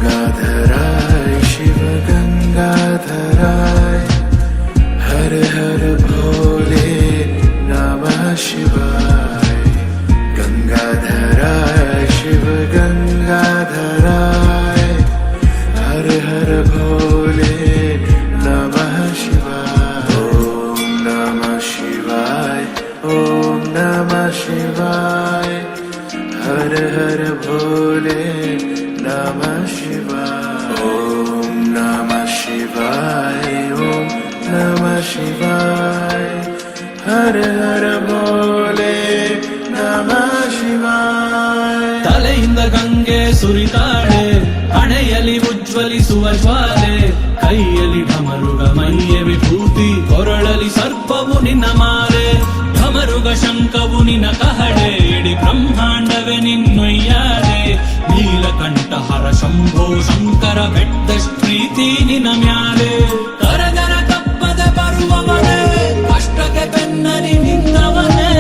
गंगाधराय शिव गंगाधराय हर हर भोले नमः शिवाय गंगाधराय शिव गंगाधराय हर हर भोले नमः शिवाय ओम नमः शिवाय ओम नमः शिवाय हर हर भोले नमः शिवाय ओम नमः शिवाय ओम नमः शिवाय हर हर भोले नमः शिवाय ತಲೆಯಿಂದ ಗಂಗೆ ಸುರಿತಾಳೆ ಹಣೆಯಲ್ಲಿ ಉಜ್ವಲಿಸುವ ಜ್ವಾಲೆ ಕೈಯಲ್ಲಿ ಢಮರುಗ ಮೈಯ ವಿಭೂತಿ ಕೊರಳಲಿ ಸರ್ಪವು ನಿನ್ನ ಮಾಲೆ ಢಮರುಗ ಶಂಕವು ನಿನ್ನ ಕಹಳೆ ಇಡೀ ಬ್ರಹ್ಮಾಂಡವೇ ನಿನ್ನೊಯ್ಯಾಲೆ ನೀಲಕಂಠಹರ ಶಂಭೋ ಶಂಕರ ಬೆಟ್ಟದಷ್ಟು ಪ್ರೀತಿ ನಿನ್ನ ಮ್ಯಾಲೆ ಕರಗರ ಕಪ್ಪದೆ ಬರುವವನೇ ಕಷ್ಟಕ್ಕೆ ಬೆನ್ನನಿ ನಿಂತವನೇ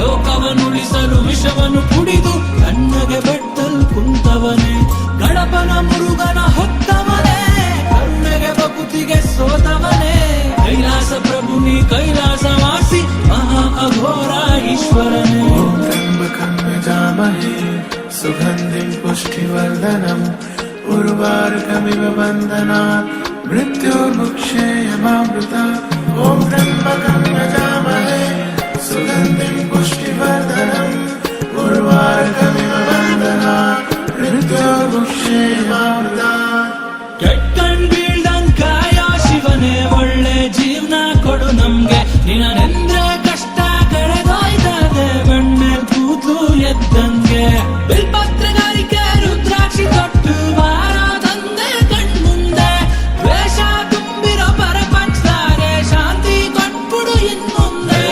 ಲೋಕವನ್ನುಳಿಸಲು ವಿಷವನ್ನು ಕುಡಿದು ಕಣ್ಣಗೆ ಬೆಟ್ಟಲ್ ಕುಂತವನೇ ಗಣಪನ ಮುರುಗನ ಹೊತ್ತವನೇ ಕರುಣೆಗೆ ಬಕುತಿಗೆ ಸೋತವನೇ ಕೈಲಾಸ ಪ್ರಭು ನೀ ಕೈಲಾಸವಾಸಿ ಮಹಾ ಅಘೋರ ಈಶ್ವರನೇ ओम त्र्यंबकं यजामहे सुगन्धिं पुष्टिवर्धनम् उर्वारुकमिव बन्धनात् मृत्योर्मुक्षेयमामृतात् ओम त्र्यंबकं यजामहे सुगन्धिं पुष्टिवर्धनम् उर्वारुकमिव बन्धनात् मृत्योर्मुक्षेयमामृतात् ಕೆಟ್ಟಣ್ ಬೀಳ್ದಂಗ್ ಕಾಯ ಶಿವನೇ ಒಳ್ಳೆ ಜೀವನ ಕೊಡು ನಮ್ಗೆ ನಿನ್ನೆಂದ್ರೆ ಕಷ್ಟ ಕಳೆದೋಯ್ತದೆ ಬೆಣ್ಣೆ ಕೂದಲು ಎದ್ದಂಗೆ ಬಿಲ್ಪತ್ರಗಾರಿಕೆ ರುದ್ರಾಕ್ಷಿ ತೊಟ್ಟು ಬಾರ ತಂದೆ ಕಣ್ಮುಂದೆ ದ್ವೇಷ ತುಂಬಿರೋ ಪರಪಂಚದಾಗೆ ಶಾಂತಿ ಕೊಟ್ಬಿಡು ಇನ್ಮುಂದೆ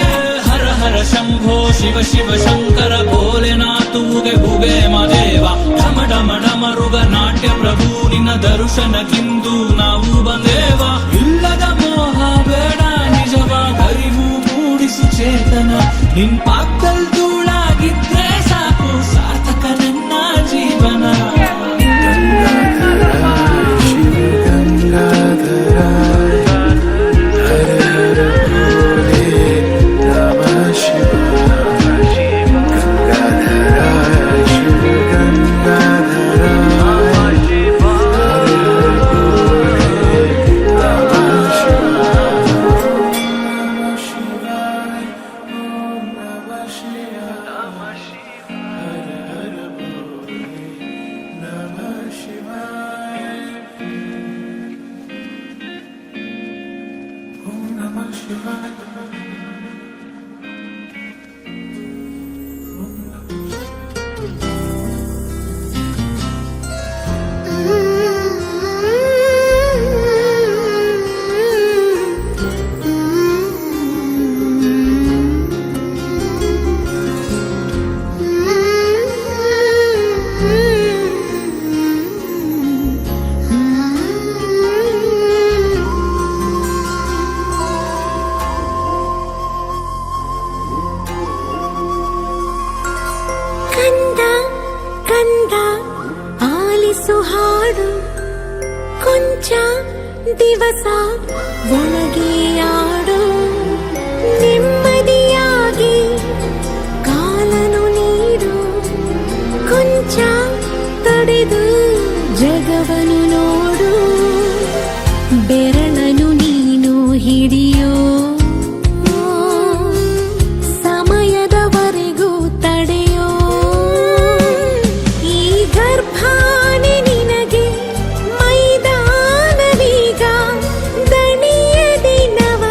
ಹರ ಹರ ಶಂಭೋ ಶಿವ ಶಿವ ಶಂಕರ ಭೋಲೆನಾಥುಗೆ ಭುಗೆ ಮದೇವ ಢಮ ಢಮ ಢಮರುಗ ನಾಟ್ಯ ಪ್ರಭು ನಿನ್ನ ದರ್ಶನಕ್ಕಿಂದು ನಾವು ಬಂದೇವ ಇಲ್ಲದ ಮೋಹ ಬೇಡ ನಿಜವ ಅರಿವು ಮೂಡಿಸು ಚೇತನ ನಿನ್ ಪಾಕಲ್ ಧೂಳಾಗಿದ್ರೆ ಸಾಕು ಸಾರ್ಥಕ ನನ್ನ ಜೀವನ गंगाधराय शिव गंगाधराय हर हर भोले नमः शिवाय गंगाधराय शिव गंगाधराय हर हर भोले नमः शिवाय नमः शिवाय ओम नमः शिवाय हर हर भोले नमः शिवाय ओम नमः शिवाय ಕಂದ ಕಂದ ಆಲಿಸು ಹಾಡು ಕೊಂಚ ದಿವಸ ಒಳಗೆ ಆಡು ನೆಮ್ಮದಿಯಾಗಿ ಕಾಲನು ನೀಡು ಕೊಂಚ ತಡೆದು ಜಗವನು ನೋಡು ಬೆರಳನು ನೀನು ಹಿಡಿಯೋ ಸಮಯದವರೆಗೂ ತಡೆಯೋ ಈ ಗರ್ಭಾನೆ ನಿನಗೆ ಮೈದಾನವೀಗ ದಣಿಯ ದಿನವ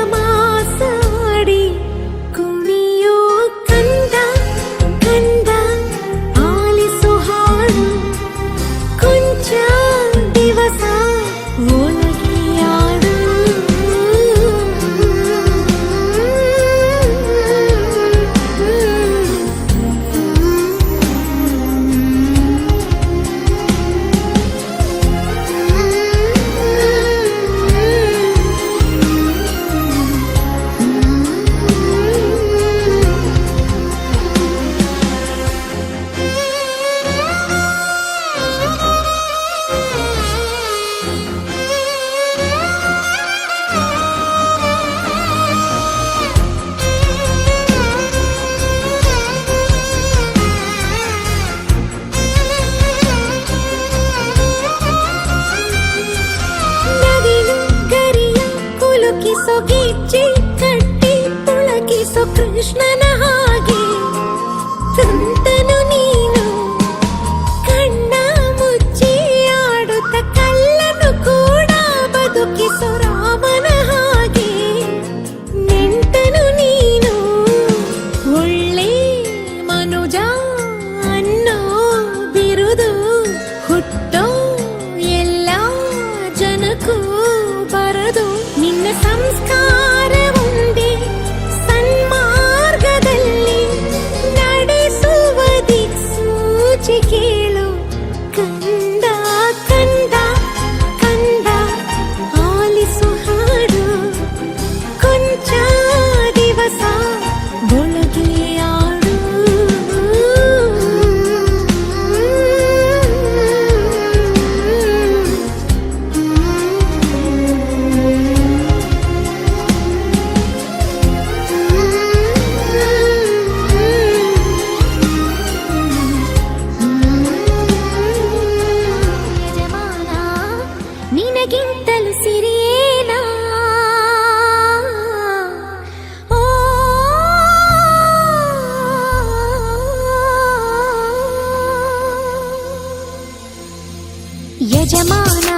ಯಜಮಾನ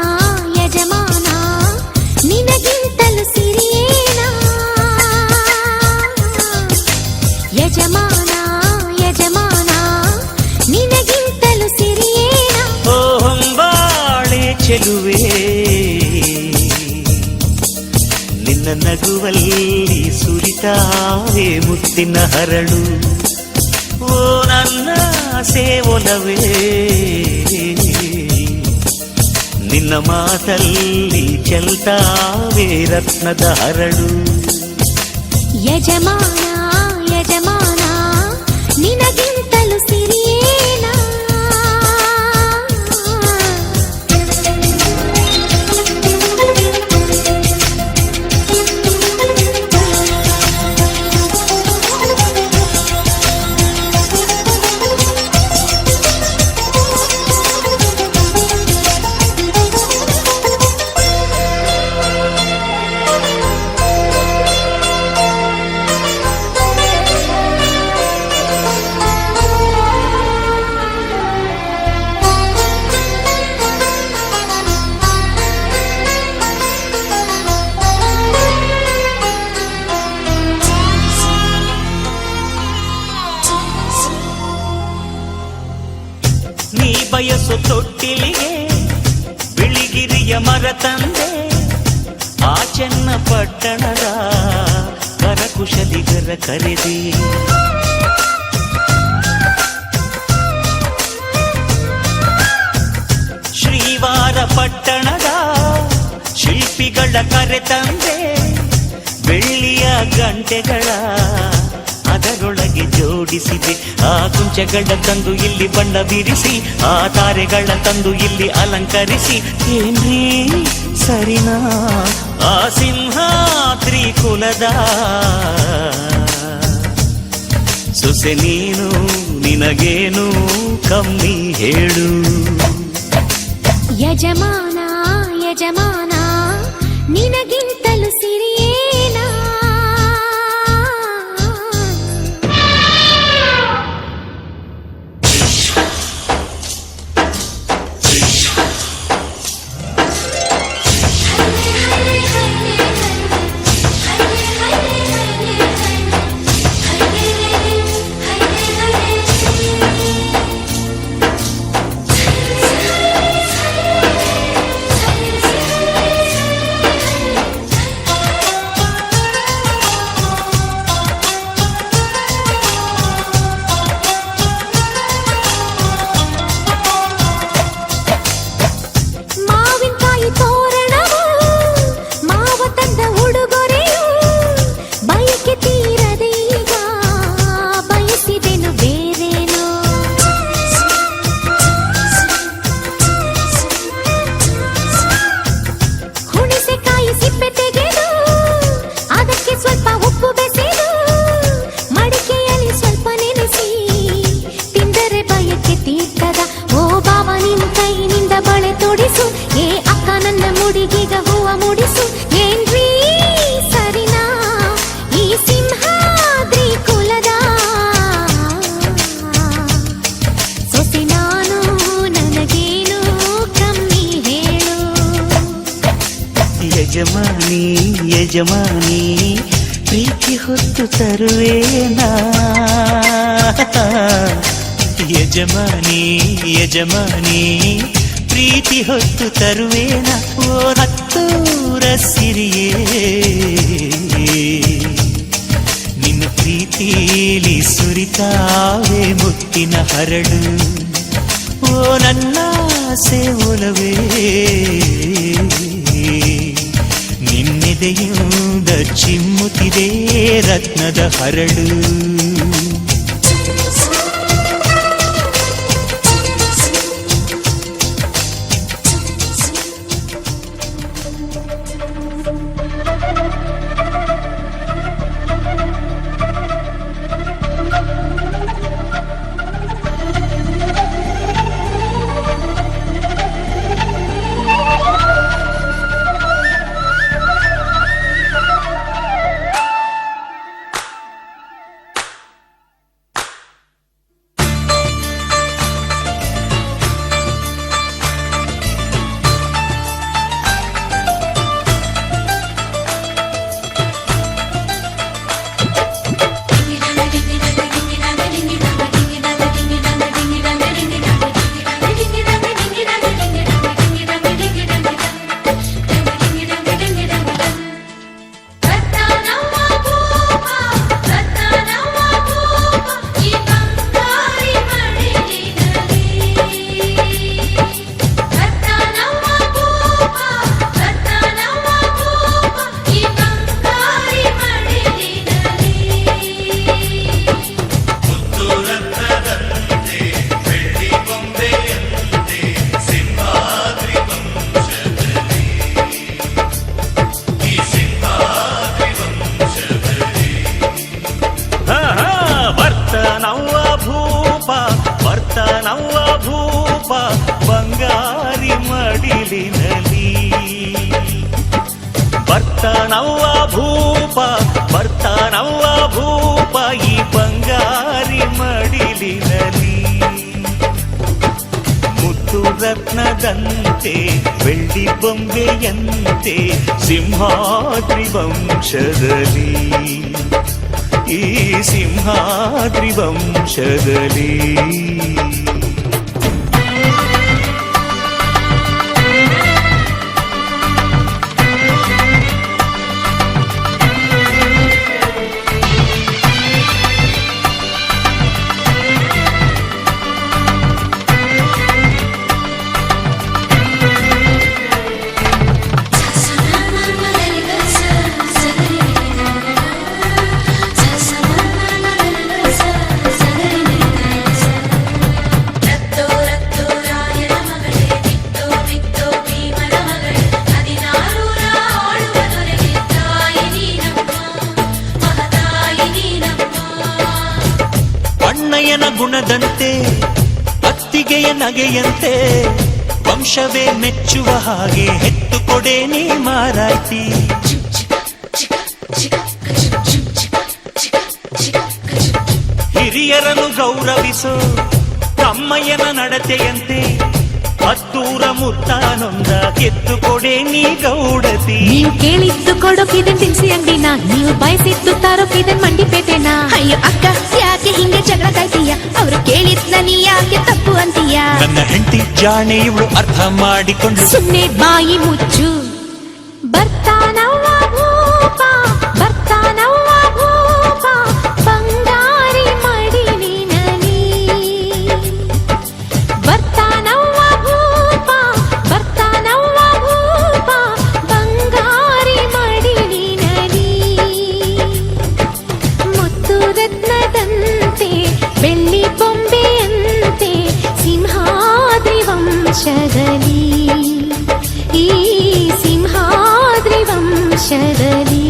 ಯಜಮಾನ ನಿನಗಿಂತಲೂ ಸಿರಿಯೇನಾ ಯಜಮಾನ ಯಜಮಾನ ನಿನಗಿಂತಲೂ ಸಿರಿಯೇನಾ ಓ ಹೊಂಬಾಳೆ ಚೆಲುವೆ ನಿನ್ನ ನಗುವಲ್ಲಿ ಸುರಿತಾವೆ ಮುತ್ತಿನ ಹರಳು ಓ ನನ್ನ ಸೇವೊಲವೇ ನಿನ್ನ ಮಾತಲ್ಲಿ ಚೆಲ್ತಾವೆ ರತ್ನದ ಹರಳು ಯಜಮಾನ ಯಜಮಾನ ನಿನಗಿಂತಲೂ ಸಿರಿಯೇನಾ ನೀ ಬಯಸು ತೊಟ್ಟಿಲಿಗೆ ಬಿಳಿಗಿರಿಯ ಮರ ತಂದೆ ಆ ಚೆನ್ನ ಪಟ್ಟಣದ ಕರಕುಶಲಿಗರ ಕರೆದಿ ಶ್ರೀವಾರ ಪಟ್ಟಣದ ಶಿಲ್ಪಿಗಳ ಕರೆ ತಂದೆ ಬೆಳ್ಳಿಯ ಗಂಟೆಗಳ ಅದರೊಳಗೆ ಜೋಡಿಸಿದೆ ಆ ಕುಂಚಗಳ ತಂದು ಇಲ್ಲಿ ಬಣ್ಣ ಬಿರಿಸಿ ಆ ತಾರೆಗಳ ತಂದು ಇಲ್ಲಿ ಅಲಂಕರಿಸಿ ಏನ್ರೀ ಸರಿನಾ ಆ ಸಿಂಹಾದ್ರಿ ಕುಲದ ಸೊಸೆ ನೀನು ನಿನಗೇನು ಕಮ್ಮಿ ಹೇಳು ಯಜಮಾನ ಯಜಮಾನ ನಿನಗಿಂತಲೂ ಸಿರಿಯೇನಾ ಯಜಮಾನಿ ಯಜಮಾನಿ ಪ್ರೀತಿ ಹೊತ್ತು ತರುವೇನಾ ಯಜಮಾನಿ ಯಜಮಾನಿ ಪ್ರೀತಿ ಹೊತ್ತು ತರುವೇನಾ ಓ ಹತ್ತೂರ ಸಿರಿಯೇ ನಿನ್ನ ಪ್ರೀತಿಲಿ ಸುರಿತಾವೆ ಮುತ್ತಿನ ಹರಳು ಓ ನನ್ನ ಸೇವೊಲವೇ ನಿನ್ನೆದೆಯಿಂದ ಚಿಮ್ಮುತ್ತಿದೆ ರತ್ನದ ಹರಳು ಬರ್ತಾನವ್ವ ಭೂಪ ಬಂಗಾರಿ ಮಡಿಲಿನಲಿ ಬರ್ತಾನವ್ವ ಭೂಪ ಬರ್ತಾನವ್ವ ಭೂಪ ಈ ಬಂಗಾರಿ ಮಡಿಲಿನಲಿ ಮುತ್ತು ರತ್ನದಂತೆ ಬೆಳ್ಳಿ ಬೊಂಬೆಯಂತೆ ಸಿಂಹಾದ್ರಿ ವಂಶದಲ್ಲಿ ಈ ಸಿಂಹಾದ್ರಿ ವಂಶದಲ್ಲಿ ಅಣ್ಣಯ್ಯನ ಗುಣದಂತೆ ಅತ್ತಿಗೆಯ ನಗೆಯಂತೆ ವಂಶವೇ ಮೆಚ್ಚುವ ಹಾಗೆ ಹೆತ್ತು ಕೊಡೆ ನೀ ಮಾರಾಯ್ತಿ ಹಿರಿಯರನ್ನು ಗೌರವಿಸೋ ತಮ್ಮಯ್ಯನ ನಡತೆಯಂತೆ ಹತ್ತೂರ ಮುತ್ತಾನೊಂದ ಗೆದ್ದು ಕೊಡೆ ನೀ ಗೌಡತಿ ನೀವು ಕೇಳಿದ್ದು ಕೊಡೋಕಿದನ್ ತಿನ್ಸಿ ಅಂಗಡಿನ ನೀವು ಬಯಸಿದ್ದು ತಾರೋಕಿದನ್ ಮಂಡಿಪೇಟೆನ ಅಯ್ಯೋ ಅಕ್ಕ ಯಾಕೆ ಹಿಂಗೆ ಜಗಳ ಕಾಯ್ತೀಯ ಅವ್ರು ಕೇಳಿದ್ನ ನೀ ಯಾಕೆ ತಪ್ಪು ಅಂತೀಯ ನನ್ನ ಹೆಂಡತಿ ಜಾಣೆ ಇವಳು ಅರ್ಥ ಮಾಡಿಕೊಂಡು ಸುಮ್ನೆ ಬಾಯಿ ಮುಚ್ಚು ಬರ್ತಾನವ್ವ ಭೂಪ ಬರ್ತಾನವ್ವ ಭೂಪ ಬಂಗಾರಿ ಮಡಿಲಿನಲಿ ಬರ್ತಾನವ್ವ ಭೂಪ ಬರ್ತಾನವ್ವ ಭೂಪ ಬಂಗಾರಿ ಮಡಿಲಿನಲಿ ಮುತ್ತು ರತ್ನದಂತೆ ಬೆಳ್ಳಿ ಬೊಂಬೆಯಂತೆ ಸಿಂಹಾದ್ರಿ ವಂಶದಲ್ಲಿ ಈ ಸಿಂಹಾದ್ರಿ ವಂಶದಲ್ಲಿ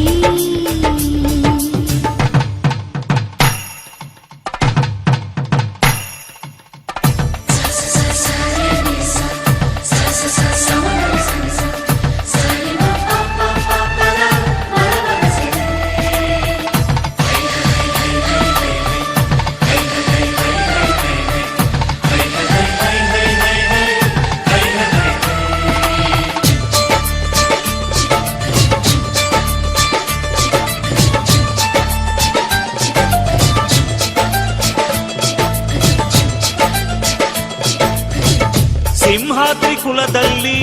ಸಿಂಹಾದ್ರಿ ಕುಲದಲ್ಲಿ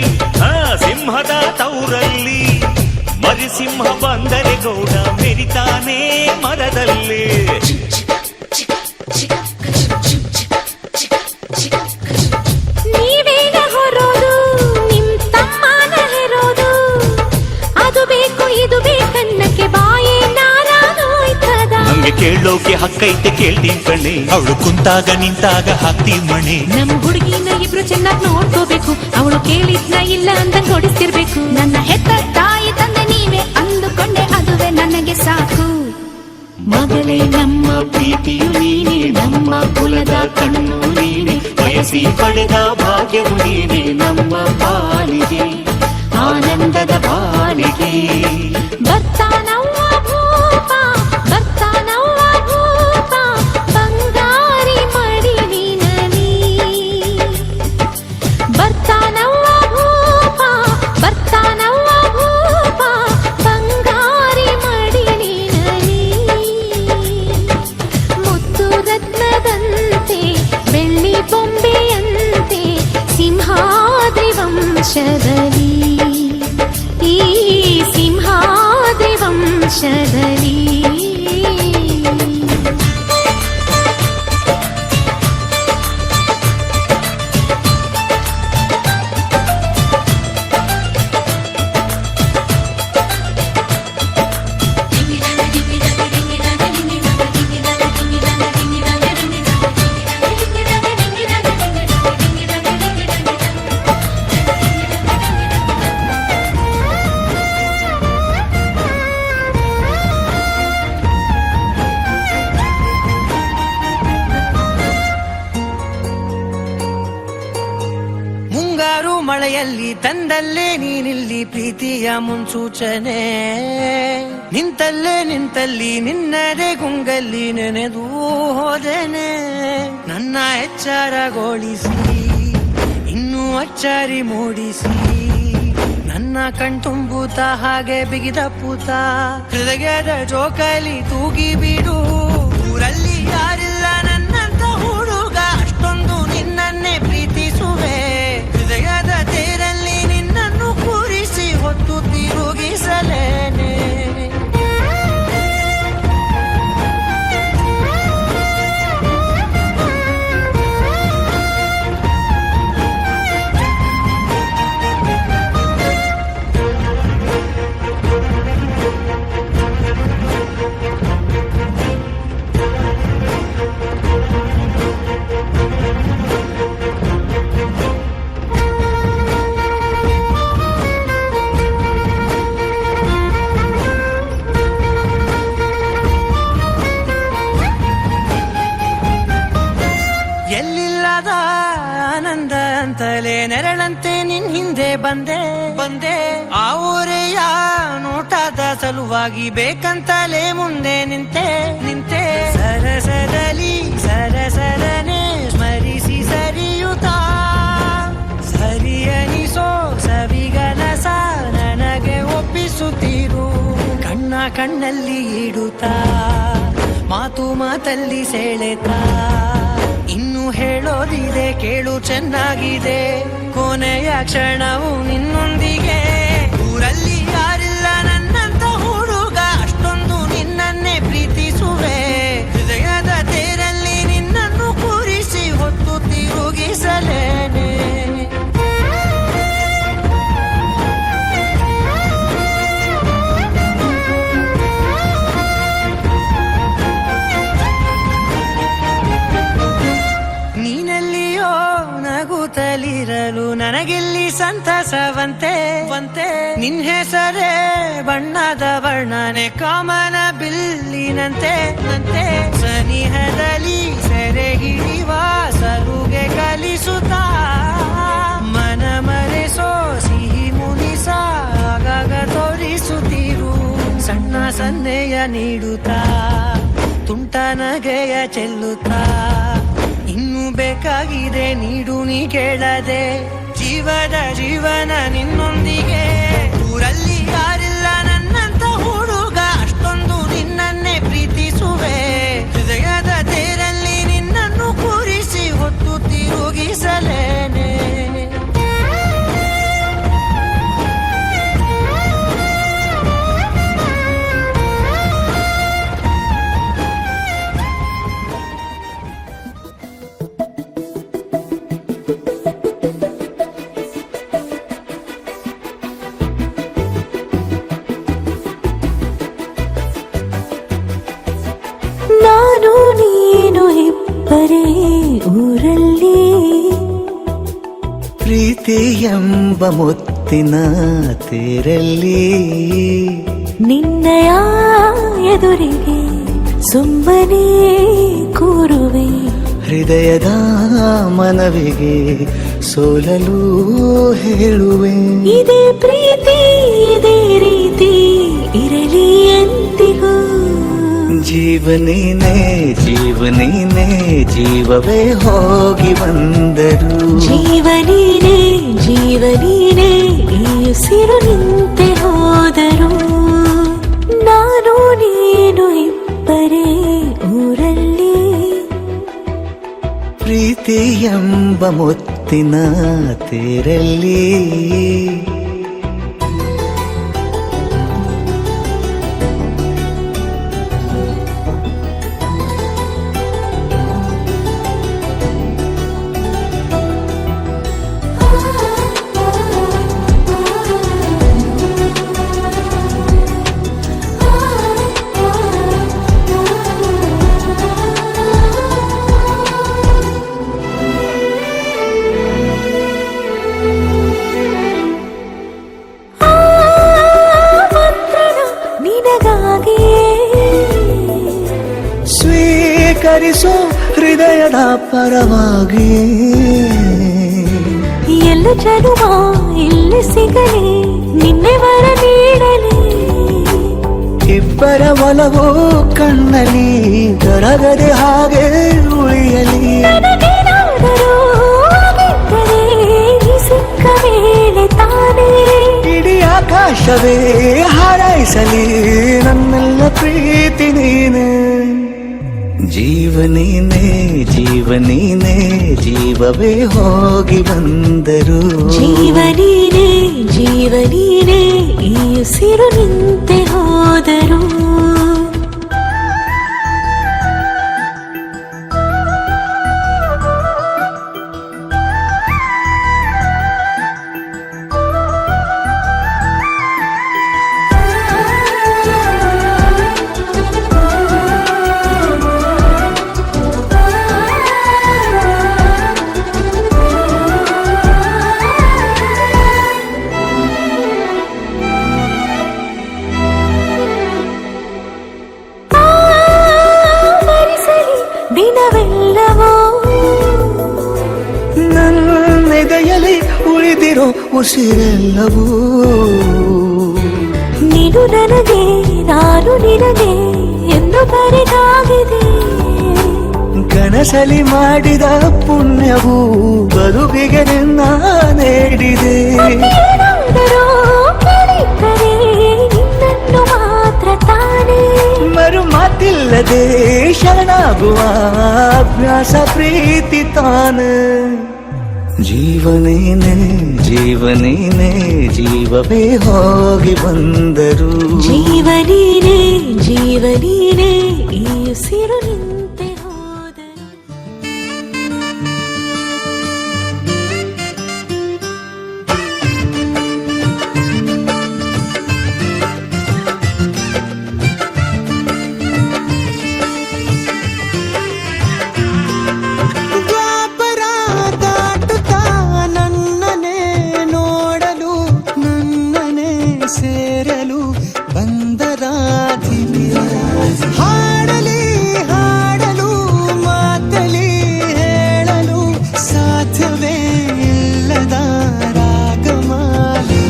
ಸಿಂಹದ ತೌರಲ್ಲಿ ಮರಿಸಿಂಹ ಬಂದರೆ ಗೌಡ ಮೆರಿತಾನೆ ಮರದಲ್ಲಿ ನೀವೇನ ಹೊರೋದು ನಿಮ್ ತಮ್ಮನ ಹೆರೋದು ಅದು ಬೇಕು ಇದು ಬೇಕನ್ನಕ್ಕೆ ಬಾಯೇ ನಾರಾನೋಯ್ತದ ನಂಗೆ ಕೇಳೋಕೆ ಹಕ್ಕೈತೆ ಕೇಳ್ತೀನಿ ಕಣೆ ಅವಳು ಕುಂತಾಗ ನಿಂತಾಗ ಹಾಕ್ತೀವಿ ಮಣೆ ನಮ್ ಹುಡುಗಿನ ಇಬ್ರು ಚೆನ್ನಾಗಿ ನೋಡ್ಕೋಬೇಕು ಅವಳು ಕೇಳಿದ್ನ ಇಲ್ಲ ಅಂದಂಗ್ ಹೊಡಿಸ್ತಿರ್ಬೇಕು ನನ್ನ ಹೆತ್ತ ತಾಯಿ ತಂದೆ ನೀವೇ ಅಂದುಕೊಂಡೆ ಅದುವೇ ನನಗೆ ಸಾಕು ಮಗಳೇ ನಮ್ಮ ಪ್ರೀತಿಯು ನೀನೆ ನಮ್ಮ ಕುಲದ ಕಣ್ಣು ನೀನೆ ಬಯಸಿ ಪಡೆದ ಭಾಗ್ಯವು ನೀನೆ ನಮ್ಮ ಬಾಳಿಗೆ ಆನಂದದ ಬಾಳಿಗೆ ಬರ್ತಾನವ್ವ ಭೂಪ ಬರ್ತಾನವ್ವ ಭೂಪ ಬಂಗಾರಿ ಮಡಿಲಿನಲಿ ಬರ್ತಾನವ್ವ ಭೂಪ ಬರ್ತಾನವ್ವ ಭೂಪ ಬಂಗಾರಿ ಮಡಿಲಿನಲಿ ಮುತ್ತು ರತ್ನದಂತೆ ಬೆಳ್ಳಿ ಬೊಂಬೆಯಂತೆ ಸಿಂಹಾದ್ರಿ ವಂಶದಲ್ಲಿ ಈ ಸಿಂಹ ಮಳೆಯಲ್ಲಿ ತಂದಲ್ಲೇ ನೀನಿಲ್ಲಿ ಪ್ರೀತಿಯ ಮುನ್ಸೂಚನೆ ನಿಂತಲ್ಲಿ ನಿನ್ನದೇ ಗುಂಗಲ್ಲಿ ನೆನೆದು ಹೋದೆನೆ ನನ್ನ ಎಚ್ಚರಗೊಳಿಸಿ ಇನ್ನೂ ಅಚ್ಚರಿ ಮೂಡಿಸಿ ನನ್ನ ಕಣ್ತುಂಬುತ್ತ ಹಾಗೆ ಬಿಗಿದ ಪೂತ ಹೃದಯದ ಜೋಕಾಲಿ ತೂಗಿ ಬಿಡು ಊರಲ್ಲಿ ಯಾರಿಲ್ಲ ನನ್ನಂತ ಹುಡುಗ ಅಷ್ಟೊಂದು ನಿನ್ನನ್ನೇ ಪ್ರೀತಿಸುವೆ ಹೃದಯದ ತೇರಲ್ಲಿ ನಿನ್ನನ್ನು ಕೂರಿಸಿ ಹೊತ್ತು ತಿರುಗಿಸಲೇನೆ ಎಲ್ಲಿಲ್ಲದ ಆನಂದ ಅಂತಲೇ ನೆರಳಂತೆ ನಿನ್ ಹಿಂದೆ ಬಂದೆ ಆ ಊರೆಯ ನೋಟದ ಸಲುವಾಗಿ ಬೇಕಂತಲೇ ಮುಂದೆ ನಿಂತೆ ಸರಸರನೆ ಸ್ಮರಿಸಿ ಸರಿಯುತ್ತ ಸರಿಯನಿಸೋ ಸವಿಗನಸ ನನಗೆ ಒಪ್ಪಿಸುತ್ತೀರು ಕಣ್ಣಲ್ಲಿ ಇಡುತ್ತಾ ಮಾತಲ್ಲಿ ಸೆಳೆತಾ ಇನ್ನು ಹೇಳೋದಿದೆ ಕೇಳು ಚೆನ್ನಾಗಿದೆ ಕೊನೆಯ ಕ್ಷಣವು ನಿನ್ನೊಂದಿಗೆ ಊರಲ್ಲಿ ಯಾರಿಲ್ಲ ನನ್ನಂತ ಹುಡುಗ ಅಷ್ಟೊಂದು ನಿನ್ನನ್ನೇ ಪ್ರೀತಿಸುವೆ ಹೃದಯದ ತೇರಲ್ಲಿ ನಿನ್ನನ್ನು ಕೂರಿಸಿ ಹೊತ್ತು ತಿರುಗಿಸಲೇನೆ ನಗುತ್ತಲಿರಲು ನನಗಿಲ್ಲಿ ಸಂತಸವಂತೆ ನಿನ್ ಹೆಸರೇ ಬಣ್ಣದ ವರ್ಣನೆ ಕಾಮನ ಬಿಲ್ಲಿನಂತೆ ಸನಿಹದಲ್ಲಿ ಸೆರೆ ಹಿಡಿಯುವ ಸಲುಗೆ ಕಲಿಸುತ್ತಾ ಮನ ಮರೆಸೋ ಸಿಹಿ ಮುನಿಸ ಆಗಾಗ ತೋರಿಸುತ್ತೀರು ಸಣ್ಣ ಸನ್ನೆಯ ನೀಡುತ್ತಾ ತುಂಟ ನಗೆಯ ಚೆಲ್ಲುತ್ತಾ ಇನ್ನು ಬೇಕಾಗಿದೆ ನೀಡು ನೀ ಕೇಳದೆ ಜೀವನ ನಿನ್ನೊಂದಿಗೆ ಊರಲ್ಲಿ ಯಾರಿಲ್ಲ ನನ್ನಂತ ಹುಡುಗ ಅಷ್ಟೊಂದು ನಿನ್ನನ್ನೇ ಪ್ರೀತಿಸುವೆ ಹೃದಯದ ತೇರಲ್ಲಿ ನಿನ್ನನ್ನು ಕೂರಿಸಿ ಹೊತ್ತು ತಿರುಗಿಸಲೇನೆ ನಾನು ನೀನು ಇಬ್ಬರೇ ಊರಲ್ಲಿ ಪ್ರೀತಿ ಎಂಬ ಮುತ್ತಿನ ತೇರಲ್ಲಿ ನಿನ್ನಯ ಎದುರಿಗೆ ಸುಮ್ಮನೆ ಕೂರುವೆ ಹೃದಯದ ಮನವಿಗೆ ಸೋಲಲು ಹೇಳುವೆ ಇದೇ ಪ್ರೀತಿ ಇದೇ ರೀತಿ ಇರಲಿ ಎಂದಿಗೂ ಜೀವನೇನೆ ಜೀವವೇ ಹೋಗಿ ಬಂದರು ಜೀವನೀನೇ ಈ ಉಸಿರು ನಿಂತೆ ಹೋದರು ನಾನು ನೀನು ಇಬ್ಬರೇ ಊರಲ್ಲಿ ಪ್ರೀತಿ ಎಂಬ ಮುತ್ತಿನ ತೇರಲ್ಲಿ ಸ್ವೀಕರಿಸೋ ಹೃದಯದ ಪರವಾಗಿ ಎಲ್ಲ ಜನುಮ ಸಿಗಲಿ ನಿನ್ನೆ ವರ ನೀಡಲಿ ಇಬ್ಬರ ಒಲವು ಕಣ್ಣಲ್ಲಿ ಕರಗದೆ ಹಾಗೆ ಉಳಿಯಲಿ ನನಗೇನಾದರೂ ಆಗಿದ್ದರೆ ನೀ ಸಿಕ್ಕ ವೇಳೆ ತಾನೇ ಇಡೀ ಆಕಾಶವೇ ಹಾರೈಸಲಿ ನನ್ನೆಲ್ಲ ಪ್ರೀತಿ ನೀನೆ ಜೀವನೀನೇ ಜೀವನೀನೇ ಜೀವವೇ ಹೋಗಿ ಬಂದರು ಜೀವನೀನೇ ಜೀವನೀನೇ ಈ ಉಸಿರು ನಿಂತೆ ಹೋದರು ದಿನವೆಲ್ಲವೋ ನನ್ನೆದೆಯಲ್ಲಿ ಉಳಿದಿರೋ ಉಸಿರೆಲ್ಲವೂ ನೀನು ನನಗೆ ನಾನು ನಿನಗೆ ಎಂದು ಬರೆದಾಗಿದೆ ಕನಸಲಿ ಮಾಡಿದ ಪುಣ್ಯವು ಬದುಕಿಗೆ ನಿನ್ನ ನೀಡಿದೆ ಏನಾದರೂ ಕೇಳಿದ್ದರೆ ನಿನ್ನನ್ನು ಮಾತ್ರ ತಾನೇ ಮರು ಮಾತಿಲ್ಲದೆ ಶರಣಾಗುವ ಅಭ್ಯಾಸ ಪ್ರೀತಿ ತಾನು ಜೀವನೇನೆ ಜೀವನೇನೆ ಜೀವವೇ ಹೋಗಿ ಬಂದರು ಜೀವನೀನೇ ಜೀವನೀನೇ ಈ ಉಸಿರು ನಿಂತೆ ಹೋದರು ದ್ವಾಪರ ದಾಟುತ್ತಾ ನನ್ನನೆ ನೋಡಲು ನನ್ನನೆ ಸೇರಲು ಬಂದರ ದಿವ್ಯ ಹಾಡಲಿ ಹಾಡಲು ಮಾತಲಿ ಹೇಳಲು ಸಾಧ್ಯವೇ ಇಲ್ಲದ ರಾಗಮಾಲಿ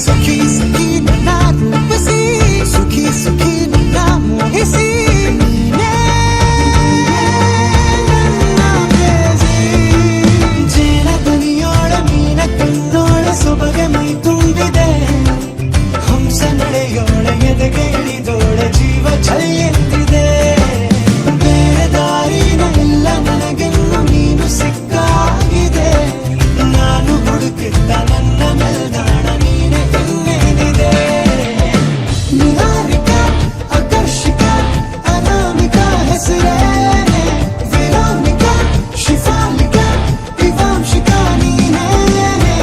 ಸುಖಿ ಸುಖಿ ನನ್ನ ರೂಪಿಸಿ ಸುಖಿ ಸುಖಿ ನನ್ನ ಮೋಹಿಸಿ ನೀನೇ ಜೇನ ದನಿಯೋಳ ಮೀನ ಕಣ್ಣೋಳ ಸೊಬಗೆ ಮೈ ತುಂಬಿದೆ ಹಂಸ ನಡೆಯೋಳ ಎದೆಗೆ ಇಳಿದೋಳ ಜೀವ ಛಲ್ಲೆಂದಿದೆ ಬೇರೆ ದಾರಿನ ಇಲ್ಲ ನನಗೆನ್ನು ನೀನು ಸಿಕ್ಕಾಗಿದೆ ನಾನು ಹುಡುಕಿದ್ದ ನನ್ನ ನಿಲ್ದಾಣ ನೀನೆ ಇನ್ನೇನಿದೆ ನಿಹಾರಿಕ ಆಕರ್ಷಿಕ ಅನಾಮಿಕ ಹೆಸರೇನೆ ವಿರಾಮಿಕ ಶಿಫಾಲಿಕ ವಿವಾಂಶಿಕ ನೀನೇನೆ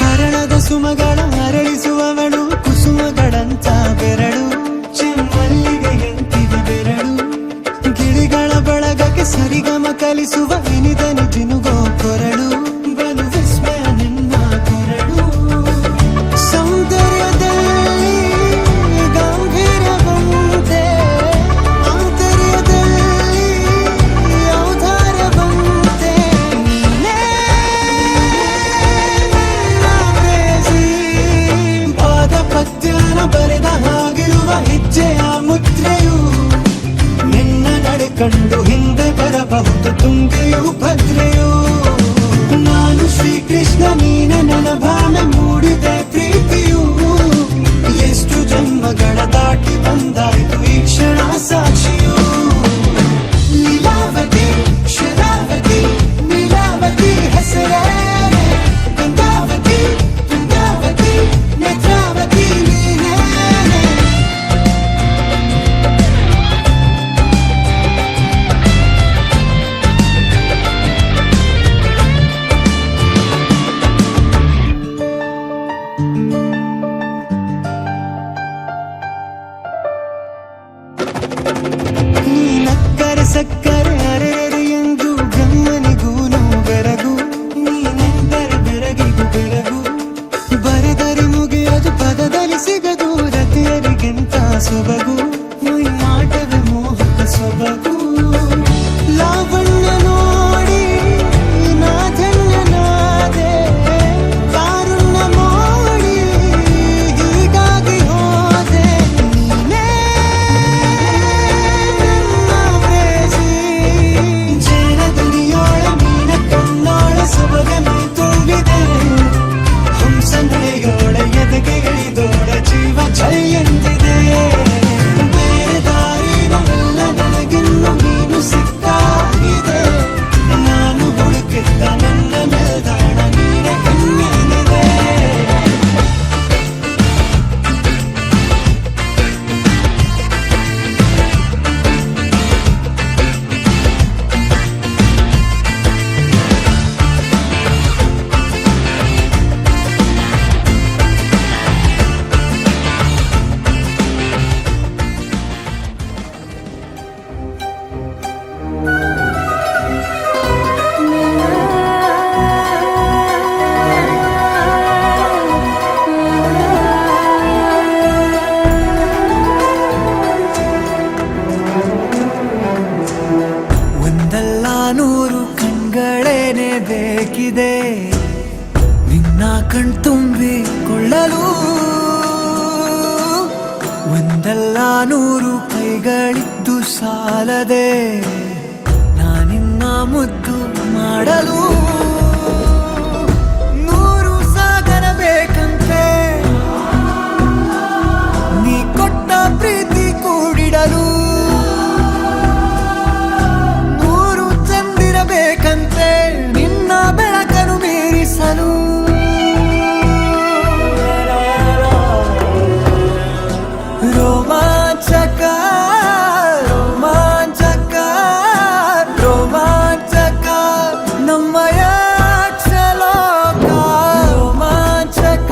ಹರಣದ ಸುಮಗಳ ಅರಳಿಸುವವಳು ಕುಸುಮಗಳಂತ ಬೆರಳು ಚೆಮ್ಮಲ್ಲಿಗೆ ಎಂತಿದೆ ಬೆರಳು ಗಿಳಿಗಳ ಬಳಗಕ್ಕೆ ಸರಿಗಮ ಕಲಿಸುವ ಇನಿದನಿ ಜಿನುಗೋ ಕೊರಳು ಬಲು ವಿಸ್ಮಯ ನಿನ್ನ ಕೊರಳು ಸೌಂದರ್ಯದಲ್ಲಿ ಗಾಂಭೀರ್ಯವಂತೆ ಆಂತರ್ಯದಲ್ಲಿ ಔದಾರ್ಯವಂತೆ ನೀನೇ ಪಾದ ಪದ್ಯನ ಬರೆದ ಹಾಗಿರುವ ಹೆಜ್ಜೆಯ ಮುದ್ರೆಯು ನಿನ್ನ ನಡೆ ಕಂಡು ಹಿಂದೆ ಬರಬಹುದು ತುಂಗೆಯು ಭದ್ರೆಯು ನಾನು ಶ್ರೀಕೃಷ್ಣ ನೀನೆ ನನ್ನ ಭಾವನೆ ಮೂಡಿದೆ ಪ್ರೀತಿಯು ಎಷ್ಟು ಜನ್ಮಗಳ ದಾಟಿ ಬಂದಾಯಿತು ಈ ಕ್ಷಣ ಸಾಕ್ಷಿಯು ಲೀಲಾವತಿ ಶರಾವತಿ ನೀಲಾವತಿ ಹೆಸರೇನೆ ಗಂಗಾವತಿ ತುಂಗಾವತಿ ನೇತ್ರಾವತಿ ನೀನೇನೆ ಸಕ್ಕರೆ ಅರೆರೆ ಎಂದು ಬ್ರಹ್ಮನಿಗೂನು ಬೆರಗು ನೀನೆಂದರೆ ಬೆರಗಿಗೂ ಬೆರಗು ಬರೆದರೆ ಮುಗಿಯದು ಪದದಲ್ಲಿ ಸಿಗದು ರತಿಯರಿಗೆಂತ ಸೊಬಗು ಮೈ ಮಾಟವೇ ಮೋಹಕ ಸೊಬಗು ಲಾವಣ್ಯ ನೋಡಿ ನಾ ಧನ್ಯನಾದೆ ಕಾರುಣ್ಯ ನೋಡಿ ಹೀಗಾಗಿ ಹೋದೆ ನೀನೇ ನನ್ನ ಪ್ರೇಸಿ ಜೇನ ದುನಿಯೋಳ ಮೀನ ಕಣ್ಣೋಳ ಸೊಬಗ ಮೈ ತುಂಬಿದೆ ಹಂಸ ನಡೆಯೋಳ ಎದೆಗೆ ಇಳಿದೋಳ ಜೀವ ಛೈ ಎಂದಿದೆ ಬೇರೆ ದಾರಿನವೆಲ್ಲ ನನಗಿನ್ನು ನೀನು ಸಿಕ್ಕಾಗಿದೆ ನಾನು ಹುಡುಕಿದ್ದ ನನ್ನ ನಿಲ್ದಾಣ ನೀನೆ ಕಣ್ಣೇನಿದೆ ಒಂದಲ್ಲ ನೂರು ಕಣ್ಗಳೇನೆ ಬೇಕಿದೆ ನಿನ್ನ ಕಣ್ತುಂಬಿಕೊಳ್ಳಲು ಒಂದಲ್ಲ ನೂರು ಕೈಗಳಿದ್ದು ಸಾಲದೆ ನಾನಿನ್ನ ಮುದ್ದು ಮಾಡಲು ನೂರು ಸಾಗರ ಬೇಕಂತೆ ನೀ ಕೊಟ್ಟ ಪ್ರೀತಿ ಕೂಡಿಡಲು ನೂರು ಚಂದಿರಬೇಕಂತೆ ನಿನ್ನ ಬೆಳಕನ್ನು ಮೀರಿಸಲು ರೋಮಾಂಚಕ ರೋಮಾಂಚಕ ರೋಮಾಂಚಕ ನಮ್ಮಯ ಕ್ಷಲೋಕ ರೋಮಾಂಚಕ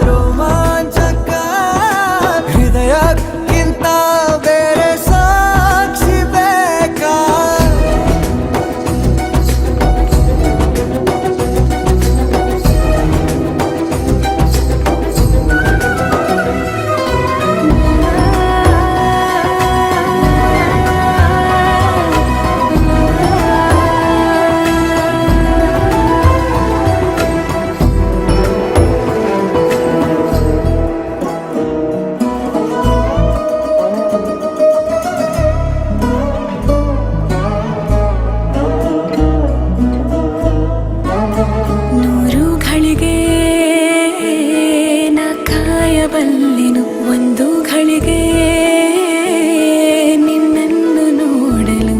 ರೋಮಾಂಚಕ ಹೃದಯಕ್ಕಿಂತ ಬೇರೆ ಸಾಕ್ಷಿ ಬೇಕಾ ನೂರು ಘಳಿಗೆ ನಾ ಕಾಯಬಲ್ಲೆನು ಒಂದು ಘಳಿಗೆ ನಿನ್ನನ್ನು ನೋಡಲು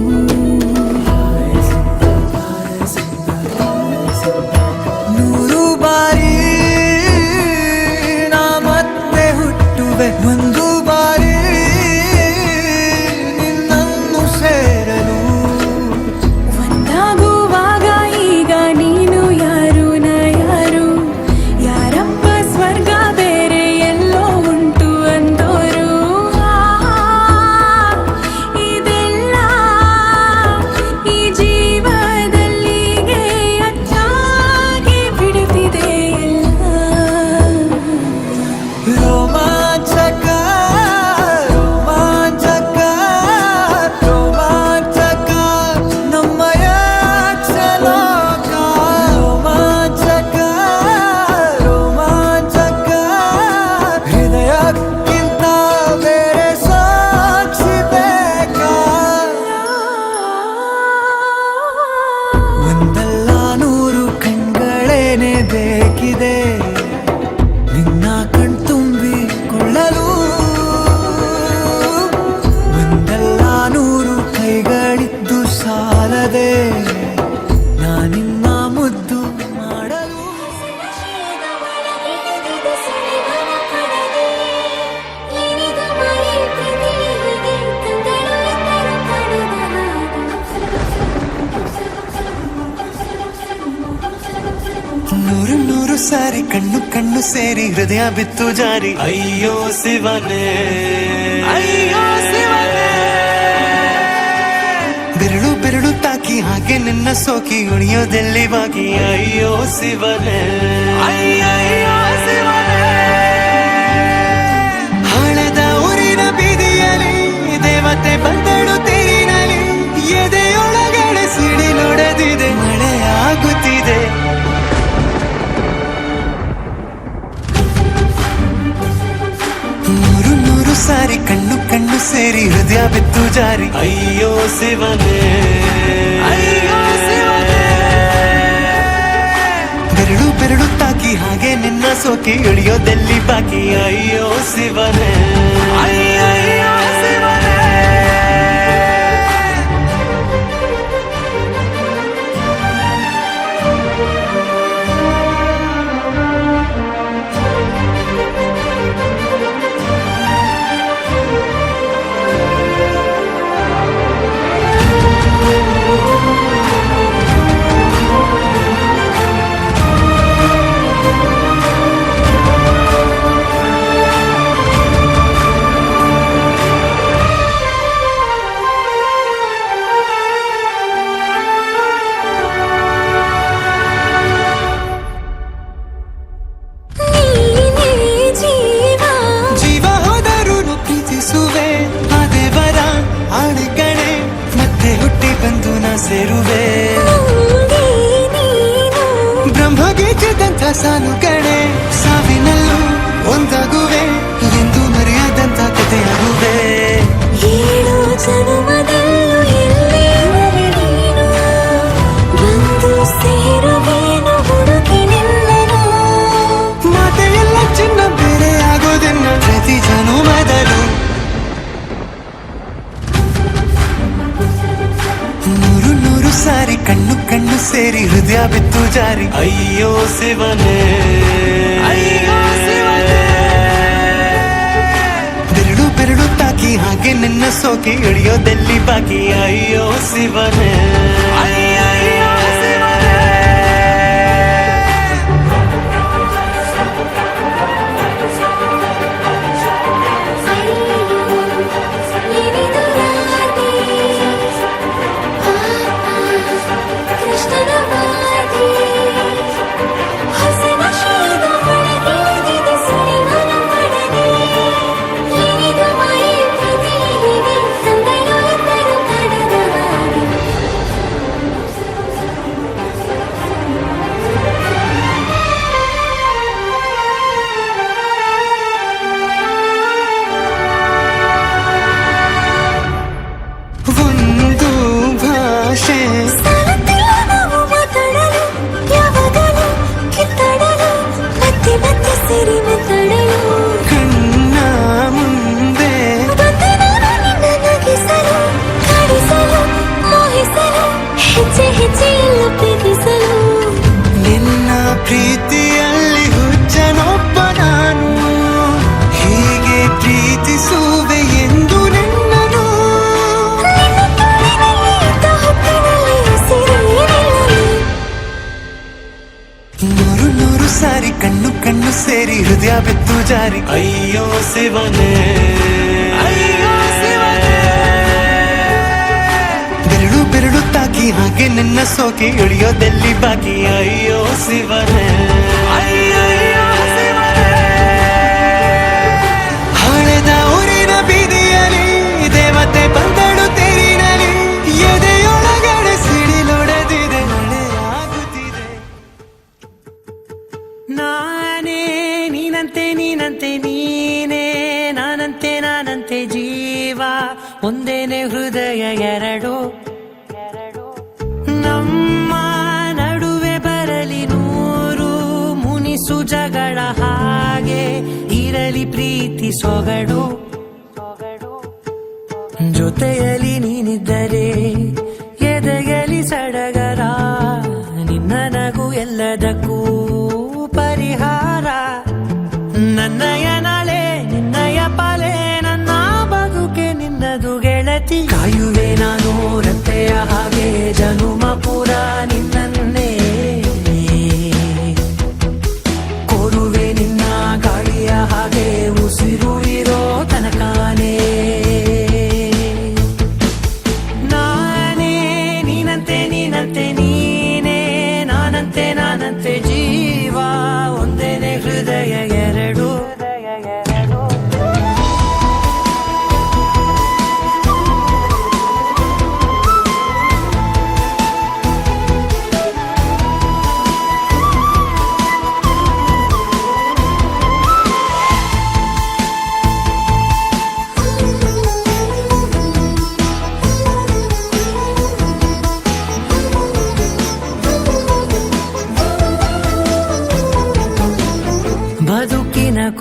ನೂರು ಬಾರಿ ನಾ ಮತ್ತೆ ಹುಟ್ಟುವೆ ಒಂದು ಬಾರಿ ನಿನ್ನನ್ನು ಸೇರಲು ಒಂದಾಗುವಾಗ ಈಗ ನೀನು ಯಾರು ನಾ ಯಾರು ಯಾರಪ್ಪ ಸ್ವರ್ಗ ಬೇರೆ ಎಲ್ಲೋ ಉಂಟು ಅಂದೋರು ಇದೆಲ್ಲ ಈ ಜೀವದಲ್ಲಿಗೆ ಅಚ್ಚಾಗಿ ಬಿಡುತ್ತಿದೆ ಎಲ್ಲ ರೋಮಾಂಚಕ ರೋಮಾಂಚಕ ರೋಮಾಂಚಕ ನಮ್ಮಯ ಕ್ಷಲೋಕ ರೋಮಾಂಚಕ ರೋಮಾಂಚಕ ಹೃದಯಕ್ಕಿಂತ ಬೇರೆ ಸಾಕ್ಷಿ ಬೇಕಾ ಒಂದಲ್ಲ ನೂರು ಕಣ್ಗಳೇನೆ ಬೇಕಿದೆ ನಿನ್ನ ಕಣ್ತುಂಬಿಕೊಳ್ಳಲು ಒಂದಲ್ಲ ನೂರು ಕೈಗಳಿದ್ದು ಸಾಲದೆ ನಾನಿನ್ನ ಮುದ್ದು ಮಾಡಲು ನೂರು ನೂರು ಸಾರಿ ಕಣ್ಣು ಕಣ್ಣು ಸೇರಿ ಹೃದಯ ಬಿತ್ತು ಜಾರಿ ಅಯ್ಯೋ ಶಿವನೇ ಅಯ್ಯೋ ಶಿವನೇ ತಾಕಿ ಹಾಗೆ ನಿನ್ನ ಸೋಕಿ ಉಳಿಯೋದೆಲ್ಲಿ ಬಾಕಿ ಅಯ್ಯೋ ಶಿವನೇ ಅಯ್ಯಯ್ಯೋ ಶಿವನೇ ಹಣದ ಊರಿನ ಬೀದಿಯಲ್ಲಿ ದೇವತೆ ಬಂದಳು ತೇರಿನಲ್ಲಿ ಎದೆಯೊಳಗಡೆ ಸಿಡಿಲೊಡೆದಿದೆ ಮಳೆ ಆಗುತ್ತಿದೆ ನೂರು ನೂರು ಸಾರಿ ಕಣ್ಣು ಕಣ್ಣು ಸೇರಿ ಹೃದಯ ಬಿತ್ತು ಜಾರಿ ಅಯ್ಯೋ ಶಿವನೇ ಅಯ್ಯೋ ಶಿವನೇ ಬೆರಳು ಬೆರಳು ತಾಕಿ ಹಾಗೆ ನಿನ್ನ ಸೋಕಿ ಇಳಿಯೋದೆಲ್ಲಿ ಬಾಕಿ ಅಯ್ಯೋ ಶಿವನೇ ಅಯ್ಯಯ್ಯೋ ಶಿವನೇ ಸೇರುವೆ ಬ್ರಹ್ಮಗೀತೆದಂಥ ಸಾಲು ಕಣೆ ಸಾವಿನಲ್ಲೂ ಒಂದಾಗುವೆ ಎಂದು ಮರೆಯಾದಂಥ ಕಥೆಯಾಗುವೆ ಏಳು ಜನುಮದಲ್ಲೂ ಎಲ್ಲಿರುವೆ ನೀನು ಬಂದು ಸೇರುವೇನು ಹುಡುಕಿ ನಿಲ್ಲನು ಮಾತೆಯೆಲ್ಲ ಚಿನ್ನ ಬೇರೆ ಆಗೋದನ್ನ ಪ್ರತಿ ಜನುಮದಲ್ಲೂ ನೂರು ನೂರು ಸಾರಿ ಕಣ್ಣು ಕಣ್ಣು ಸೇರಿ ಹೃದಯ ಬಿತ್ತು ಜಾರಿ ಅಯ್ಯೋ ಶಿವನೇ ಅಯ್ಯೋ ಶಿವನೇ ಬೆರಳು ಬೆರಳು ತಾಕಿ ಹಾಗೆ ನಿನ್ನ ಸೋಕಿ ಇಳಿಯೋದೆಲ್ಲಿ ಬಾಕಿ ಅಯ್ಯೋ ಶಿವನೇ ಅಯ್ಯಯ್ಯೋ ಶಿವನೇ ಕಣ್ಣ ಮುಂದೆ ಹೆಜ್ಜೆ ಹೆಜ್ಜೆಯಲ್ಲ ಪ್ರೀತಿಸಲು ನಿನ್ನ ಪ್ರೀತಿಯಲ್ಲಿ ಹುಚ್ಚನೊಬ್ಬ ನಾನು ಹೀಗೆ ಪ್ರೀತಿಸುವೆ ಎಂದು ನಿನ್ನನು ನೂರು ನೂರು ಸಾರಿ ಕಣ್ಣು ಕಣ್ಣು ಸೇರಿ ಹೃದಯ ಬಿತ್ತು ಜಾರಿ ಅಯ್ಯೋ ಶಿವನೇ ಅಯ್ಯೋ ಶಿವನೇ ಬೆರಳು ಬೆರಳು ತಾಕಿ ಹಾಗೆ ನಿನ್ನ ಸೋಕಿ ಇಳಿಯೋದೆಲ್ಲಿ ಬಾಕಿ ಅಯ್ಯೋ ಶಿವನೇ ಅಯ್ಯಯ್ಯೋ ಶಿವನೇ ಹಣದ ಊರಿನ ಬೀದಿಯಲ್ಲಿ ದೇವತೆ ಬಂದಳು ತೇರಿನಲ್ಲಿ ಎದೆಯೊಳಗಡೆ ಸಿಡಿಲೊಡೆದಿದೆ ಮಳೆ ಆಗುತ್ತಿದೆ ನಾನೇ ನೀನಂತೆ ನೀನಂತೆ ನೀನೇ ನಾನಂತೆ ನಾನಂತೆ ಜೀವ ಒಂದೇನೆ ಹೃದಯ ಎರಡು ನಮ್ಮ ನಡುವೆ ಬರಲಿ ನೂರು ಮುನಿಸು ಜಗಳ ಹಾಗೆ ಇರಲಿ ಪ್ರೀತಿ ಸೊಗಡು ಜೊತೆಯಲ್ಲಿ ನೀನಿದ್ದರೆ ಎದೆಯಲಿ ಸಡಗರ ನಿನ್ನ ನಗು ಎಲ್ಲದಕ್ಕೂ ಪರಿಹಾರ ನನ್ನಯ ನಾಳೆ ನಿನ್ನಯ ಪಾಲೆ ನನ್ನ ಬದುಕೆ ನಿನ್ನದು ಗೆಳತಿ ಕಾಯುವೆ ನಾನು ರತ್ತೆಯ ಹಾಗೆ ಜನುಮ ಪುರ ನಿನ್ನನ್ನೇ ಕೋರುವೆ ನಿನ್ನ ಗಾಳಿಯ ಹಾಗೆ ಉಸಿರು ಇರೋ ತನಕಾನೇ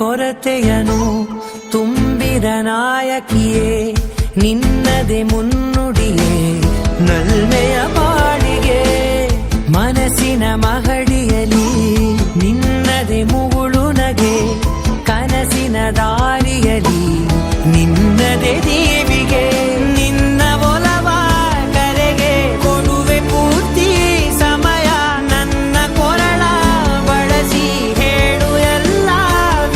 ಕೊರತೆಯನು ತುಂಬಿದ ನಾಯಕಿಯೇ ನಿನ್ನದೆ ಮುನ್ನುಡಿಯೇ ನಲ್ಮೆಯ ಬಾಳಿಗೆ ಮನಸ್ಸಿನ ಮಹಡಿಯಲಿ ನಿನ್ನದೆ ಮುಗುಳು ನಗೆ ಕನಸಿನ ದಾರಿಯಲಿ ನಿನ್ನದೆ ದೇವಿಗೆ ನಿನ್ನ ಒಲವ ಕರೆಗೆ ಕೊಡುವೆ ಪೂರ್ತಿ ಸಮಯ ನನ್ನ ಕೊರಳ ಬಳಸಿ ಹೇಳು ಎಲ್ಲ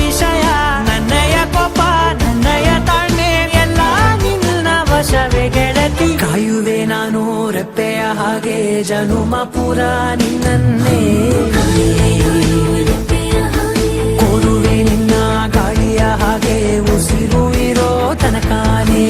ವಿಷಯ ನನ್ನಯ ಕೋಪ ನನ್ನಯ ತಾಳ್ಮೆ ಎಲ್ಲ ನಿನ್ನ ವಶವೇ ಗೆಳತಿ ಕಾಯುವೆ ನಾನು ರೆಪ್ಪೆಯ ಹಾಗೆ ಜನುಮ ಪುರ ನಿನ್ನನ್ನೇ ಕೋರುವೆ ನಿನ್ನ ಗಾಳಿಯ ಹಾಗೆ ಉಸಿರು ಇರೋ ತನಕಾನೇ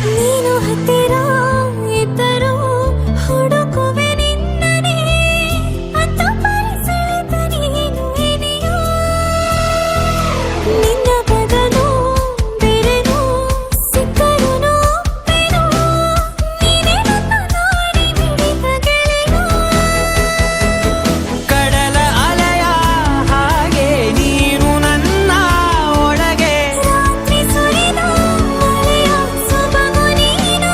ನೀನು ಹತ್ತಿರ ಇದ್ದರೂ ಹುಡುಕುವೆ ನಿನ್ನನೇ ಅಂತ ಪರಿಸೆಳೆತ ನೀನು ಇದೆಯೋ ನಿನ್ನ ಬದಲು ಬೇರೆನೋ ಸಿಕ್ಕರೂ ಒಪ್ಪೆನೋ ನೀನೇ ನನ್ನ ನಾಡಿ ಮಿಡಿದ ಗೆಳೆಯೋ ಕಡಲ ಅಲೆಯ ಹಾಗೆ ನೀನು ನನ್ನ ಒಳಗೆ ರಾತ್ರಿ ಸುರಿದ ಮಳೆಯ ಸೊಬಗು ನೀನು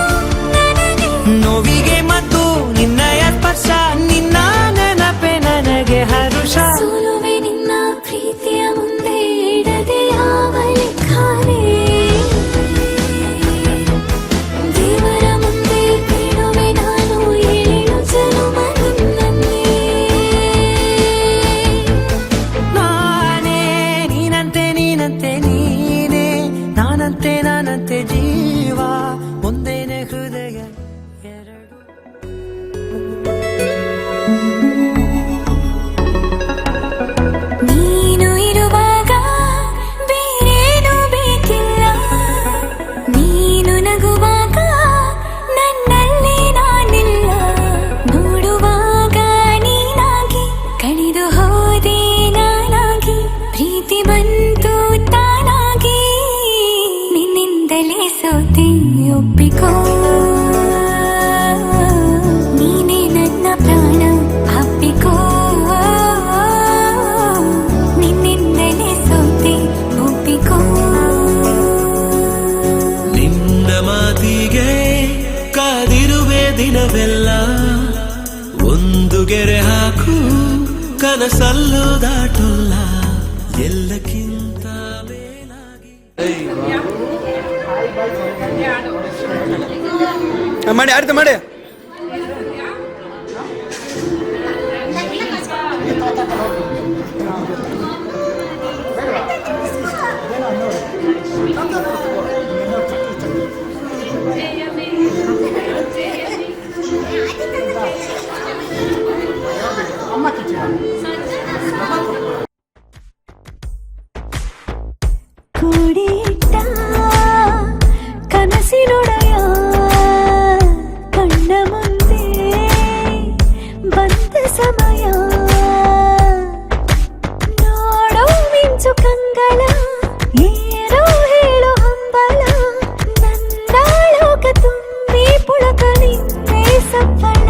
ನನಗೆ ನೋವಿಗೆ ಮತ್ತು ನಿನ್ನಯ ಸ್ಪರ್ಶ ನಿನ್ನ ನೆನಪೆ ನನಗೆ ಹರುಷ ಸೋಲುವೆ ನಿನ್ನ ಪ್ರೀತಿಯ ಮುಂದೆ ಇಡದೆ ಯಾವ ಲೆಕ್ಕನೇ ದೇವರ ಮುಂದೆ ಬೇಡುವೆ ನಾನು 7 ಜನುಮ ನಿನ್ನನ್ನೇ ನಾನೇ ನೀನಂತೆ ನೀನಂತೆ ನೀನೇ ನಾನಂತೆ ನಾನಂತೆ ಜೀವ ಒಂದೇನೆ ಹೃದಯ ಎರಡು ನೀನು ಇರುವಾಗ ಬೇರೇನೂ ಬೇಕಿಲ್ಲ ನೀನು ನಗುವಾಗ ನನ್ನಲ್ಲಿ ನಾನಿಲ್ಲ ನೋಡುವಾಗ ನೀನಾಗಿ ಕಳೆದು ಹೋದೆ ನಾನಾಗಿ ಪ್ರೀತಿ ಬಂತು ತಾನಾಗಿ ನಿನ್ನಿಂದಲೇ ಸೋತೆ ಒಪ್ಪಿಕೋ ನೀನೇ ನನ್ನ ಪ್ರಾಣ ಅಪ್ಪಿಕೋ ನಿನ್ನಿಂದಲೇ ಸೋತೆ ಒಪ್ಪಿಕೋ ನಿನ್ನ ಮಾತಿಗೆ ಕಾದಿರುವೆ ದಿನವೆಲ್ಲ ಒಂದು ಗೆರೆ ಹಾಕು ಕನಸಲ್ಲೂ ದಾಟುಲ್ಲ ಎಲ್ಲಕ್ಕಿಂತ ಮೇಲಾಗಿ ಮಾಡಿ ಆಡ್ತ ಮಾಡಿ ಕೂಡಿಟ್ಟ ಕನಸಿನೊಡೆಯ ಕಣ್ಣ ಮುಂದೆ ಬಂದ ಸಮಯ ನೋಡೋ ಮಿಂಚು ಕಂಗಳ ಏನೋ ಹೇಳೋ ಹಂಬಲ ನನ್ನ ಲೋಕ ತುಂಬಿ ಪುಳಕ ನಿನ್ನೆ ಸಫಲ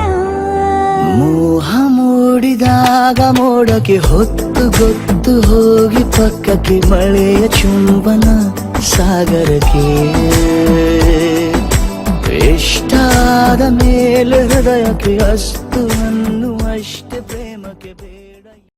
ಮೋಹ ಮೂಡಿದಾಗ ಮೋಡಕ್ಕೆ ಹೊತ್ತು ಗೊತ್ತು ಹೋಗಿ ಪಕ್ಕಕ್ಕೆ ಮಳೆಯ ಚುಂಬನ ಸಾಗರಕ್ಕೆ ಇಷ್ಟಾದ ಮೇಲೆ ಹೃದಯಕ್ಕೆ ಅಸ್ತು ಅನ್ನು